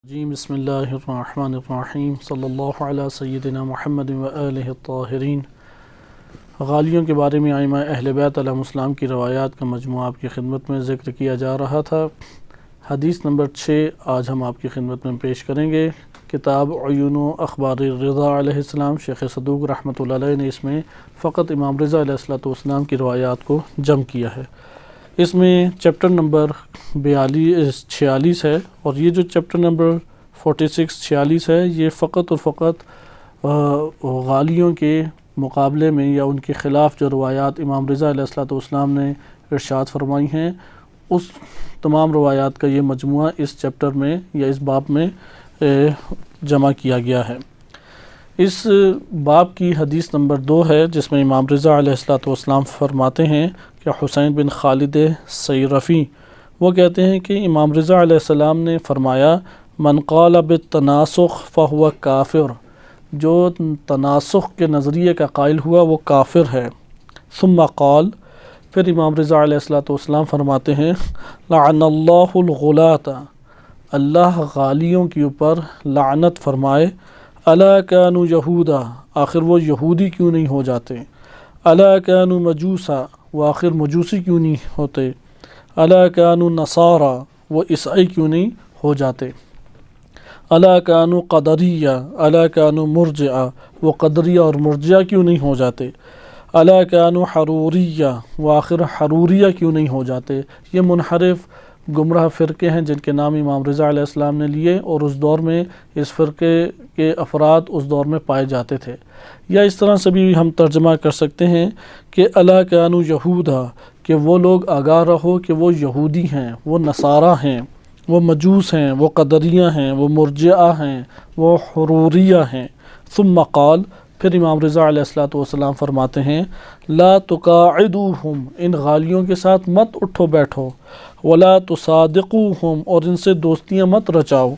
جی بسم اللہ الرحمن الرحیم صلی اللہ علی سیدنا محمد و آلہ الطاہرین۔ غالیوں کے بارے میں ائمہ اہل بیت علیہم السلام کی روایات کا مجموعہ آپ کی خدمت میں ذکر کیا جا رہا تھا۔ حدیث نمبر 6 آج ہم آپ کی خدمت میں پیش کریں گے۔ کتاب عیون و اخبار رضا علیہ السلام، شیخ صدوق رحمۃ اللہ علیہ نے اس میں فقط امام رضا علیہ السلام کی روایات کو جمع کیا ہے۔ اس میں چیپٹر نمبر 46 ہے، اور یہ جو چیپٹر نمبر 46 ہے یہ فقط اور فقط غالیوں کے مقابلے میں یا ان کے خلاف جو روایات امام رضا علیہ السلام نے ارشاد فرمائی ہیں، اس تمام روایات کا یہ مجموعہ اس چیپٹر میں یا اس باب میں جمع کیا گیا ہے۔ اس باب کی حدیث نمبر 2 ہے، جس میں امام رضا علیہ السلام فرماتے ہیں کہ حسین بن خالد سیرفی وہ کہتے ہیں کہ امام رضا علیہ السلام نے فرمایا، من قال بالتناسخ فہو کافر، جو تناسخ کے نظریے کا قائل ہوا وہ کافر ہے۔ ثم قال، پھر امام رضا علیہ السلام فرماتے ہیں، لعن اللہ الغلاۃ، اللہ غالیوں کے اوپر لعنت فرمائے، الا کانوا یہودا، آخر وہ یہودی کیوں نہیں ہو جاتے، الا کانوا مجوسا، وہ آخر مجوسی کیوں نہیں ہوتے، الا کانوا نصارا، وہ عیسائی کیوں نہیں ہو جاتے، الا کانوا قدریہ، الا کانوا مرجعہ، وہ قدریہ اور مرجعہ کیوں نہیں ہو جاتے، الا کانوا حروریہ، وہ آخر حروریہ کیوں نہیں ہو جاتے۔ یہ منحرف گمراہ فرقے ہیں جن کے نام امام رضا علیہ السلام نے لیے، اور اس دور میں اس فرقے کے افراد اس دور میں پائے جاتے تھے۔ یا اس طرح سے بھی ہم ترجمہ کر سکتے ہیں کہ الا کانوا یہودا، کہ وہ لوگ آگاہ رہو کہ وہ یہودی ہیں، وہ نصارہ ہیں، وہ مجوس ہیں، وہ قدریہ ہیں، وہ مرجعہ ہیں، وہ حروریہ ہیں۔ ثم قال، پھر امام رضا علیہ السلام فرماتے ہیں، لا تقاعدوہم، ان غالیوں کے ساتھ مت اٹھو بیٹھو، ولا تصادقوہم، اور ان سے دوستیاں مت رچاؤ،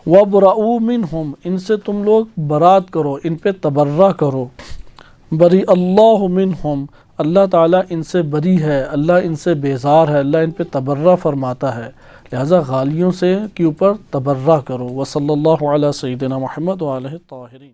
وابرؤوا منہم، ان سے تم لوگ برات کرو، ان پہ تبرہ کرو، بری اللہ منہم، اللہ تعالیٰ ان سے بری ہے، اللہ ان سے بیزار ہے، اللہ ان پہ تبرہ فرماتا ہے، لہذا غالیوں سے کے اوپر تبرہ کرو۔ وصلی اللہ علی سیدنا محمد وآلہ الطاہرین۔